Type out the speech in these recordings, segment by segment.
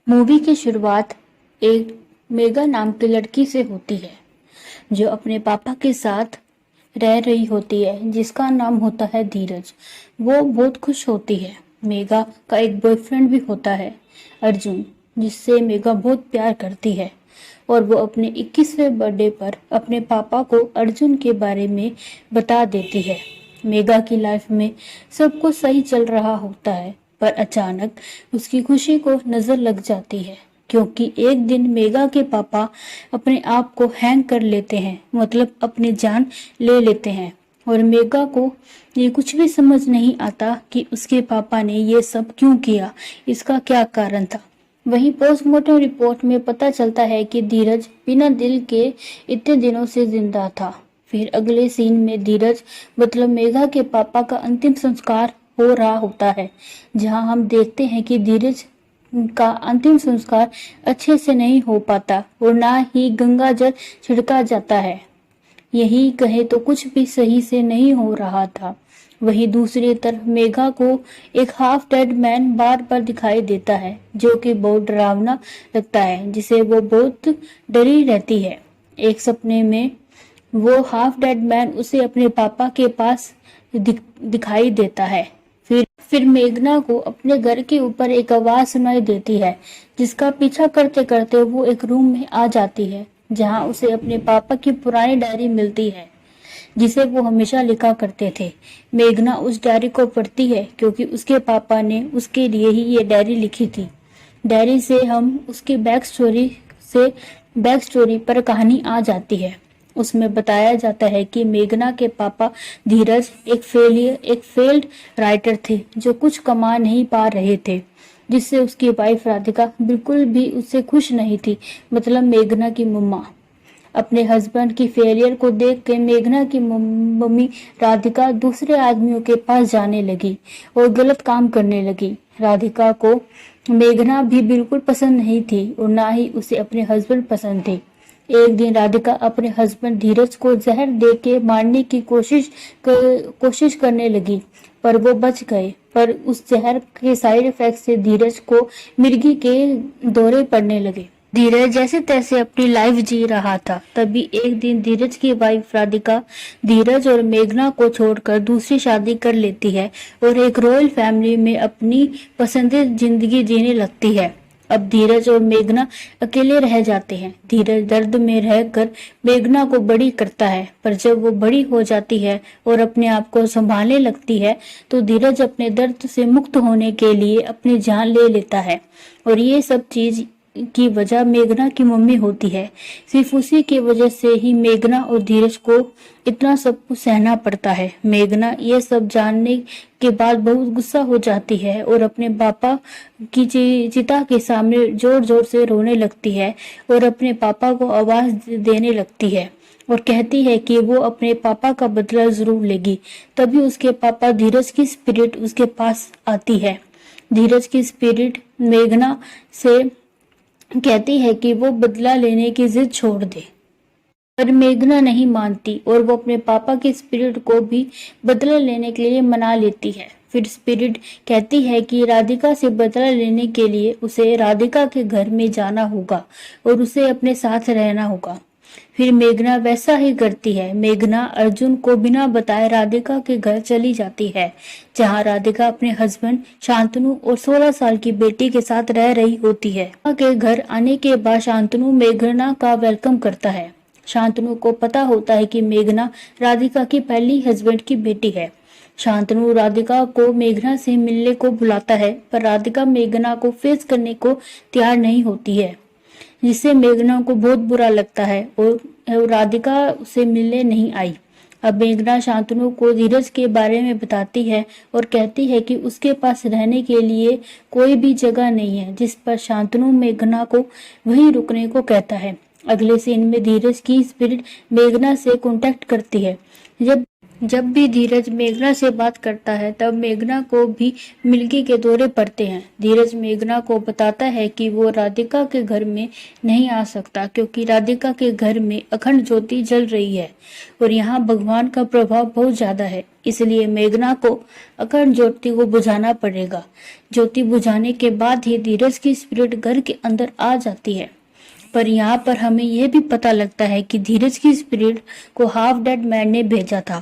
Movie की शुरुआत एक मेगा नाम की लड़की से होती है जो अपने पापा के साथ रह रही होती है, जिसका नाम होता है धीरज। वो बहुत खुश होती है। मेगा का एक बॉयफ्रेंड भी होता है, अर्जुन, जिससे मेगा बहुत प्यार करती है और वो अपने 21वें बर्थडे पर अपने पापा को अर्जुन के बारे में बता देती है। मेगा की लाइफ में सब कुछ सही चल रहा होता है, पर अचानक उसकी खुशी को नजर लग जाती है, क्योंकि एक दिन मेगा के पापा अपने आप को हैंग कर लेते हैं, मतलब अपनी जान ले लेते हैं। और मेगा को ये कुछ भी समझ नहीं आता कि उसके पापा ने ये सब क्यों किया, इसका क्या कारण था। वहीं पोस्टमार्टम रिपोर्ट में पता चलता है कि धीरज बिना दिल के इतने दिनों से जिंदा था। फिर अगले सीन में धीरज मतलब मेघा के पापा का अंतिम संस्कार हो रहा होता है, जहां हम देखते हैं कि धीरज का अंतिम संस्कार अच्छे से नहीं हो पाता और ना ही गंगा जल छिड़का जाता है। यही कहे तो कुछ भी सही से नहीं हो रहा था। वहीं दूसरी तरफ मेघा को एक हाफ डेड मैन बार बार दिखाई देता है, जो कि बहुत डरावना लगता है, जिसे वो बहुत डरी रहती है। एक सपने में वो हाफ डेड मैन उसे अपने पापा के पास दिखाई देता है। फिर मेघना को अपने घर के ऊपर एक आवाज सुनाई देती है, जिसका पीछा करते करते वो एक रूम में आ जाती है, जहां उसे अपने पापा की पुरानी डायरी मिलती है, जिसे वो हमेशा लिखा करते थे। मेघना उस डायरी को पढ़ती है, क्योंकि उसके पापा ने उसके लिए ही ये डायरी लिखी थी। डायरी से हम उसकी बैक स्टोरी पर कहानी आ जाती है। उसमें बताया जाता है कि मेघना के पापा धीरज एक फेल्ड राइटर थे, जो कुछ कमा नहीं पा रहे थे, जिससे उसकी वाइफ राधिका बिल्कुल भी उससे खुश नहीं थी, मतलब मेघना की मम्मा। अपने हस्बैंड की फेलियर को देख के मेघना की मम्मी राधिका दूसरे आदमियों के पास जाने लगी और गलत काम करने लगी। राधिका को मेघना भी बिल्कुल पसंद नहीं थी और ना ही उसे अपने हस्बैंड पसंद थे। एक दिन राधिका अपने हस्बैंड धीरज को जहर दे के मारने की कोशिश करने लगी, पर वो बच गए। पर उस जहर के साइड इफेक्ट से धीरज को मिर्गी के दौरे पड़ने लगे। धीरज जैसे तैसे अपनी लाइफ जी रहा था। तभी एक दिन धीरज की वाइफ राधिका धीरज और मेघना को छोड़कर दूसरी शादी कर लेती है और एक रॉयल फैमिली में अपनी पसंदीदा जिंदगी जीने लगती है। अब धीरज और मेघना अकेले रह जाते हैं। धीरज दर्द में रहकर मेघना को बड़ी करता है, पर जब वो बड़ी हो जाती है और अपने आप को संभालने लगती है, तो धीरज अपने दर्द से मुक्त होने के लिए अपनी जान ले लेता है। और ये सब चीज की वजह मेघना की मम्मी होती है। सिर्फ उसी की वजह से ही मेघना और धीरज को इतना सब कुछ सहना पड़ता है। मेघना ये सब जानने के बाद बहुत गुस्सा हो जाती है और अपने पापा की चिता के सामने जोर जोर से रोने लगती है और अपने पापा को आवाज देने लगती है और कहती है कि वो अपने पापा का बदला जरूर लेगी। तभी उसके पापा धीरज की स्पिरिट उसके पास आती है। धीरज की स्पिरिट मेघना से कहती है कि वो बदला लेने की जिद छोड़ दे, पर मेघना नहीं मानती और वो अपने पापा के स्पिरिट को भी बदला लेने के लिए मना लेती है। फिर स्पिरिट कहती है कि राधिका से बदला लेने के लिए उसे राधिका के घर में जाना होगा और उसे अपने साथ रहना होगा। फिर मेघना वैसा ही करती है। मेघना अर्जुन को बिना बताए राधिका के घर चली जाती है, जहां राधिका अपने हस्बैंड शांतनु और 16 साल की बेटी के साथ रह रही होती है। के घर आने के बाद शांतनु मेघना का वेलकम करता है। शांतनु को पता होता है कि मेघना राधिका की पहली हस्बैंड की बेटी है। शांतनु राधिका को मेघना से मिलने को बुलाता है, पर राधिका मेघना को फेस करने को तैयार नहीं होती है, जिससे मेघना को बहुत बुरा लगता है और राधिका उसे मिलने नहीं आई। अब मेघना शांतनु को धीरज के बारे में बताती है और कहती है कि उसके पास रहने के लिए कोई भी जगह नहीं है, जिस पर शांतनु मेघना को वहीं रुकने को कहता है। अगले सीन में धीरज की स्पिरिट मेघना से कांटेक्ट करती है। जब भी धीरज मेघना से बात करता है तब मेघना को भी मिल्की के दौरे पड़ते हैं। धीरज मेघना को बताता है कि वो राधिका के घर में नहीं आ सकता क्योंकि राधिका के घर में अखंड ज्योति जल रही है और यहाँ भगवान का प्रभाव बहुत ज्यादा है, इसलिए मेघना को अखंड ज्योति को बुझाना पड़ेगा। ज्योति बुझाने के बाद ही धीरज की स्पिरिट घर के अंदर आ जाती है। पर यहाँ पर हमें यह भी पता लगता है कि धीरज की स्पिरिट को हाफ डेड मैन ने भेजा था,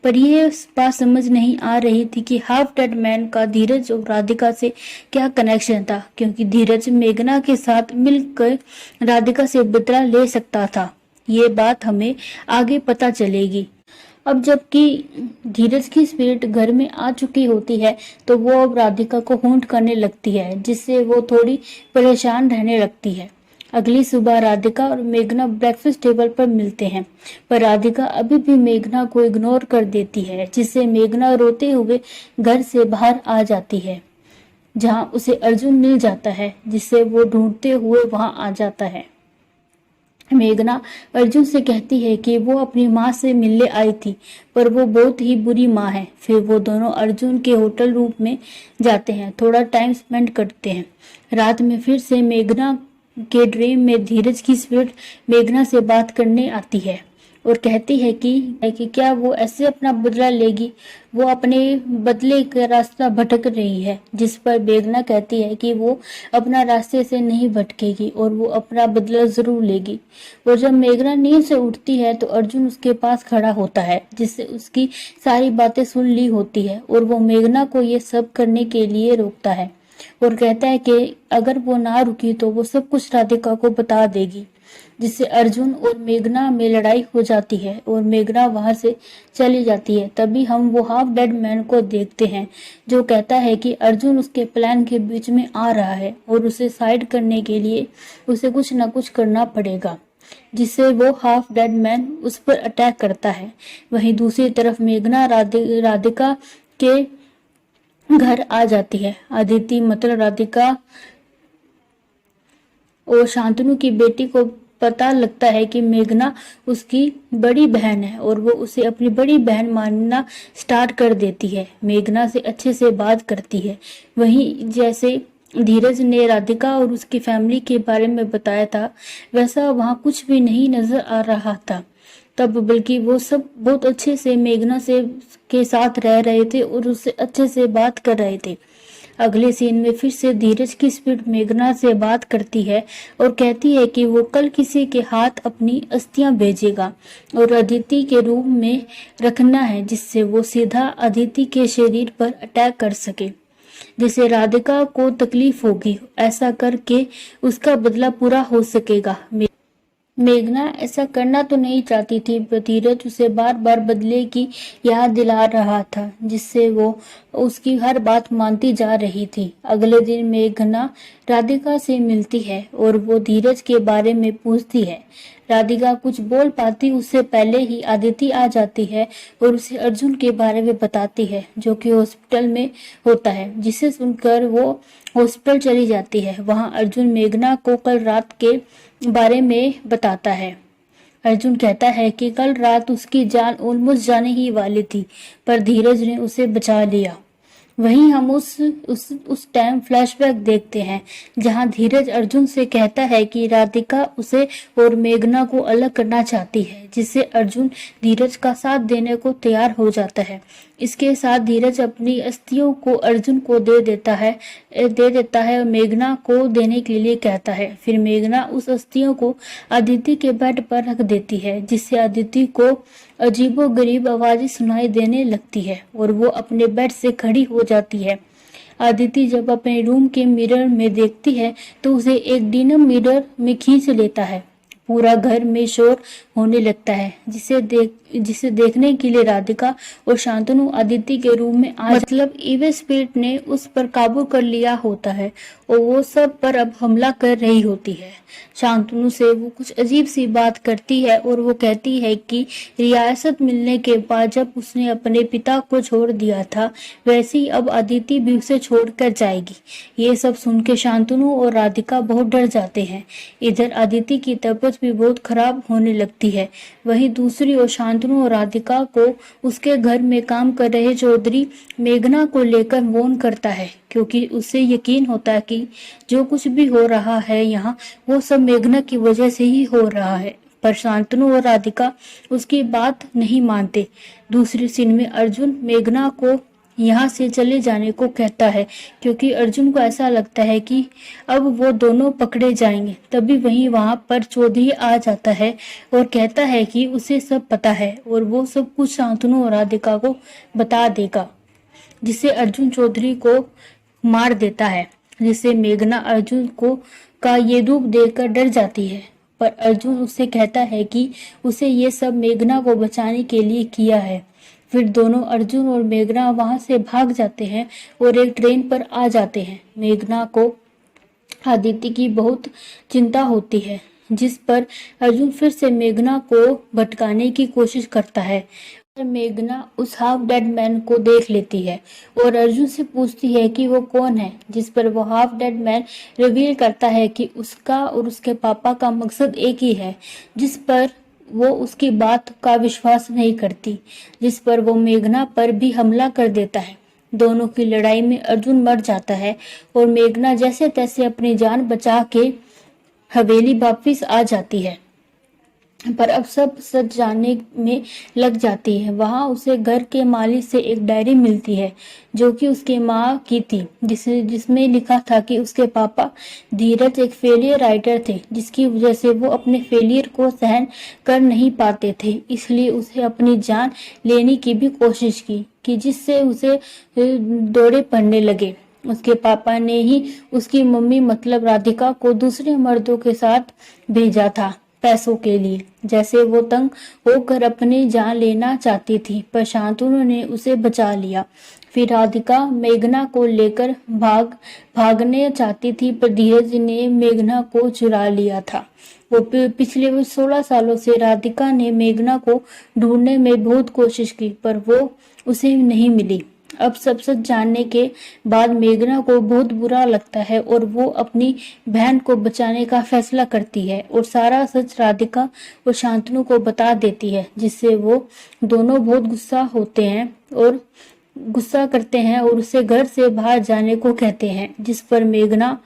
पर यह बात समझ नहीं आ रही थी कि हाफ डेड मैन का धीरज और राधिका से क्या कनेक्शन था, क्योंकि धीरज मेघना के साथ मिलकर राधिका से बदला ले सकता था। ये बात हमें आगे पता चलेगी। अब जबकि धीरज की स्पिरिट घर में आ चुकी होती है तो वो अब राधिका को हॉन्ट करने लगती है, जिससे वो थोड़ी परेशान रहने लगती है। अगली सुबह राधिका और मेघना ब्रेकफास्ट टेबल पर मिलते हैं, पर राधिका अभी भी मेघना को इग्नोर कर देती है, जिससे मेघना रोते हुए घर से बाहर आ जाती है, जहां उसे अर्जुन मिल जाता है, जिससे वो ढूंढते हुए वहां आ जाता है। मेघना अर्जुन से कहती है कि वो अपनी माँ से मिलने आई थी, पर वो बहुत ही बुरी माँ है। फिर वो दोनों अर्जुन के होटल रूम में जाते हैं, थोड़ा टाइम स्पेंड करते हैं। रात में फिर से मेघना के ड्रीम में धीरज की स्पिरिट मेघना से बात करने आती है और कहती है कि क्या वो ऐसे अपना बदला लेगी। वो अपने बदले का रास्ता भटक रही है, जिस पर मेघना कहती है कि वो अपना रास्ते से नहीं भटकेगी और वो अपना बदला जरूर लेगी। और जब मेघना नींद से उठती है तो अर्जुन उसके पास खड़ा होता है, जिससे उसकी सारी बातें सुन ली होती है और वो मेघना को ये सब करने के लिए रोकता है और कहता है कि अगर वो ना रुकी तो वो सब कुछ राधिका को बता देगी, जिससे अर्जुन और मेघना में लड़ाई हो जाती है और मेघना वहां से चली जाती है। तभी हम वो हाफ डेड मैन को देखते हैं, जो कहता है कि अर्जुन उसके प्लान के बीच में आ रहा है और उसे साइड करने के लिए उसे कुछ न कुछ करना पड़ेगा, जिससे वो हाफ डेड मैन उस पर अटैक करता है। वहीं दूसरी तरफ मेघना राधिका के घर आ जाती है। अदिति मतलब राधिका और शांतनु की बेटी को पता लगता है कि मेघना उसकी बड़ी बहन है और वो उसे अपनी बड़ी बहन मानना स्टार्ट कर देती है। मेघना से अच्छे से बात करती है। वहीं जैसे धीरज ने राधिका और उसकी फैमिली के बारे में बताया था, वैसा वहां कुछ भी नहीं नजर आ रहा था तब, बल्कि वो सब बहुत अच्छे से मेघना से के साथ रह रहे थे और उससे अच्छे से बात कर रहे थे। अगले सीन में फिर से धीरज की स्पिरिट मेघना से बात करती है और कहती है कि वो कल किसी के हाथ अपनी अस्थियां भेजेगा और अदिति के रूम में रखना है, जिससे वो सीधा अदिति के शरीर पर अटैक कर सके, जिससे राधिका को तकलीफ होगी। ऐसा करके उसका बदला पूरा हो सकेगा। मेघना ऐसा करना तो नहीं चाहती थी, पर धीरज उसे बार बार बदले की याद दिला रहा था, जिससे वो उसकी हर बात मानती जा रही थी। अगले दिन मेघना राधिका से मिलती है और वो धीरज के बारे में पूछती है। राधिका कुछ बोल पाती उससे पहले ही अदिति आ जाती है और उसे अर्जुन के बारे में बताती है, जो कि हॉस्पिटल में होता है, जिसे सुनकर वो हॉस्पिटल चली जाती है। वहां अर्जुन मेघना को कल रात के बारे में बताता है। अर्जुन कहता है कि कल रात उसकी जान ऑलमोस्ट जाने ही वाली थी, पर धीरज ने उसे बचा लिया। वहीं हम उस टाइम फ्लैशबैक देखते हैं, जहां धीरज अर्जुन से कहता है कि राधिका उसे और मेघना को अलग करना चाहती है, जिससे अर्जुन धीरज का साथ देने को तैयार हो जाता है। इसके साथ धीरज अपनी अस्थियों को अर्जुन को दे देता है और मेघना को देने के लिए कहता है। फिर मेघना उस अस्थियों को अदिति के बेड पर रख देती है, जिससे अदिति को अजीबोगरीब आवाजें सुनाई देने लगती है और वो अपने बेड से खड़ी हो जाती है। अदिति जब अपने रूम के मिरर में देखती है तो उसे एक डिनर मिरर में खींच लेता है। पूरा घर में शोर होने लगता है, जिसे देखने के लिए राधिका और शांतनु अदिति के रूम में मतलब इवे स्पिरिट ने उस पर काबू कर लिया होता है और वो सब पर अब हमला कर रही होती है। शांतनु से वो कुछ अजीब सी बात करती है और वो कहती है कि रियासत मिलने के बाद जब उसने अपने पिता को छोड़ दिया था, वैसे ही अब अदिति भी उसे छोड़कर जाएगी। ये सब सुन के शांतनु और राधिका बहुत डर जाते हैं। इधर अदिति की तबीयत भी बहुत खराब होने लगती है। वहीं दूसरी ओर शांत शांतनु और राधिका को उसके घर में काम कर रहे चौधरी मेघना को लेकर फोन करता है, क्योंकि उसे यकीन होता है कि जो कुछ भी हो रहा है यहाँ वो सब मेघना की वजह से ही हो रहा है। पर शांतनु और राधिका उसकी बात नहीं मानते। दूसरी सीन में अर्जुन मेघना को यहाँ से चले जाने को कहता है, क्योंकि अर्जुन को ऐसा लगता है कि अब वो दोनों पकड़े जाएंगे। तभी वहां पर चौधरी आ जाता है और कहता है कि उसे सब पता है और वो सब कुछ शांतनु और राधिका को बता देगा, जिससे अर्जुन चौधरी को मार देता है, जिससे मेघना अर्जुन को का ये रूप देखकर डर जाती है। पर अर्जुन उससे कहता है कि उसे ये सब मेघना को बचाने के लिए किया है। फिर दोनों अर्जुन और मेघना वहां से भाग जाते हैं और एक ट्रेन पर आ जाते हैं। मेघना को आदित्य की बहुत चिंता होती है, जिस पर अर्जुन फिर से मेघना को भटकाने की कोशिश करता है। मेघना उस हाफ डेड मैन को देख लेती है और अर्जुन से पूछती है कि वो कौन है, जिस पर वो हाफ डेड मैन रिवील करता है कि उसका और उसके पापा का मकसद एक ही है, जिस पर वो उसकी बात का विश्वास नहीं करती, जिस पर वो मेघना पर भी हमला कर देता है। दोनों की लड़ाई में अर्जुन मर जाता है और मेघना जैसे तैसे अपनी जान बचा के हवेली वापस आ जाती है। पर अब सब सच जानने में लग जाती है। वहां उसे घर के मालिक से एक डायरी मिलती है, जो कि उसकी माँ की थी, जिसमें लिखा था कि उसके पापा धीरज एक फेलियर राइटर थे, जिसकी वजह से वो अपने फेलियर को सहन कर नहीं पाते थे। इसलिए उसे अपनी जान लेने की भी कोशिश की कि जिससे उसे दौरे पड़ने लगे। उसके पापा ने ही उसकी मम्मी मतलब राधिका को दूसरे मर्दों के साथ भेजा था पैसों के लिए। जैसे वो तंग होकर अपनी जान लेना चाहती थी, पर शांतनु ने उसे बचा लिया। फिर राधिका मेघना को लेकर भागने चाहती थी, पर धीरज ने मेघना को चुरा लिया था। वो पिछले 16 सालों से राधिका ने मेघना को ढूंढने में बहुत कोशिश की, पर वो उसे नहीं मिली। अब सब सच जानने के बाद मेघना को बहुत बुरा लगता है और वो अपनी बहन को बचाने का फैसला करती है और सारा सच राधिका और शांतनु को बता देती है, जिससे वो दोनों बहुत गुस्सा करते हैं और उसे घर से बाहर जाने को कहते हैं, जिस पर मेघना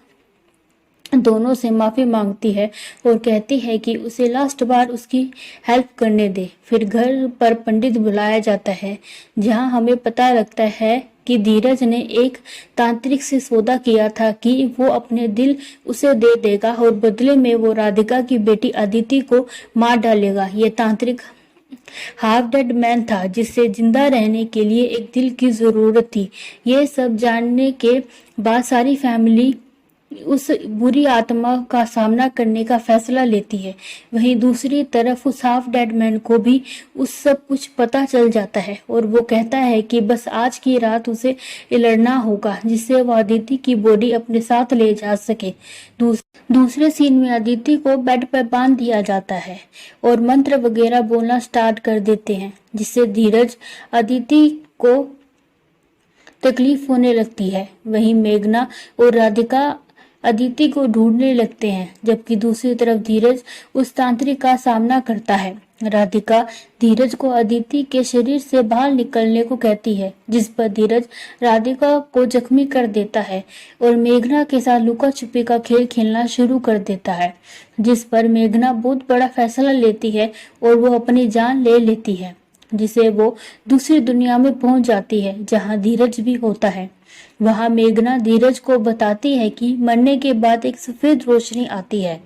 दोनों से माफी मांगती है और कहती है कि उसे लास्ट बार उसकी हेल्प करने दे। फिर घर पर पंडित बुलाया जाता है, जहां हमें पता लगता है कि धीरज ने एक तांत्रिक से सौदा किया था कि वो अपने दिल उसे दे देगा और बदले में वो राधिका की बेटी अदिति को मार डालेगा। ये तांत्रिक हाफ डेड मैन था, जिससे जिंदा रहने के लिए एक दिल की जरूरत थी। ये सब जानने के बाद सारी फैमिली उस बुरी आत्मा का सामना करने का फैसला लेती है। वहीं दूसरी तरफ उस हाफ डेड मैन को भी उस सब कुछ पता चल जाता है और वो कहता है कि बस आज की रात उसे लड़ना होगा, जिससे वो अदिति की बॉडी अपने साथ ले जा सके। दूसरे सीन में अदिति को बेड पर बांध दिया जाता है और मंत्र वगैरह बोलना स्टार्ट कर देते हैं, जिससे धीरज अदिति को तकलीफ होने लगती है। वहीं मेघना और राधिका अदिति को ढूंढने लगते हैं, जबकि दूसरी तरफ धीरज उस तांत्रिक का सामना करता है। राधिका धीरज को अदिति के शरीर से बाहर निकलने को कहती है, जिस पर धीरज राधिका को जख्मी कर देता है और मेघना के साथ लुका छुपी का खेल खेलना शुरू कर देता है, जिस पर मेघना बहुत बड़ा फैसला लेती है और वो अपनी जान ले लेती है, जिसे वो दूसरी दुनिया में पहुंच जाती है, जहां धीरज भी होता है। वहां मेघना धीरज को बताती है कि मरने के बाद एक सफेद रोशनी आती है।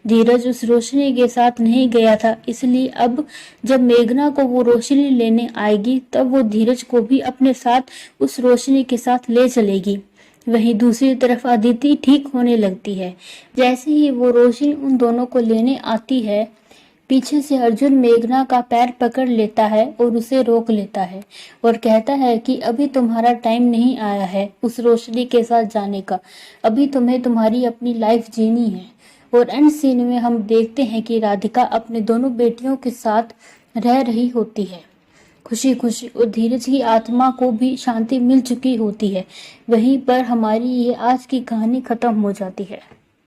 धीरज उस रोशनी के साथ नहीं गया था, इसलिए अब जब मेघना को वो रोशनी लेने आएगी, तब वो धीरज को भी अपने साथ उस रोशनी के साथ ले चलेगी। वहीं दूसरी तरफ अदिति ठीक होने लगती है। जैसे ही वो रोशनी उन दोनों को लेने आती है, पीछे से अर्जुन मेघना का पैर पकड़ लेता है और उसे रोक लेता है और कहता है कि अभी तुम्हारा टाइम नहीं आया है उस रोशनी के साथ जाने का, अभी तुम्हें तुम्हारी अपनी लाइफ जीनी है। और एंड सीन में हम देखते हैं कि राधिका अपने दोनों बेटियों के साथ रह रही होती है खुशी खुशी, और धीरज की आत्मा को भी शांति मिल चुकी होती है। वहीं पर हमारी ये आज की कहानी खत्म हो जाती है।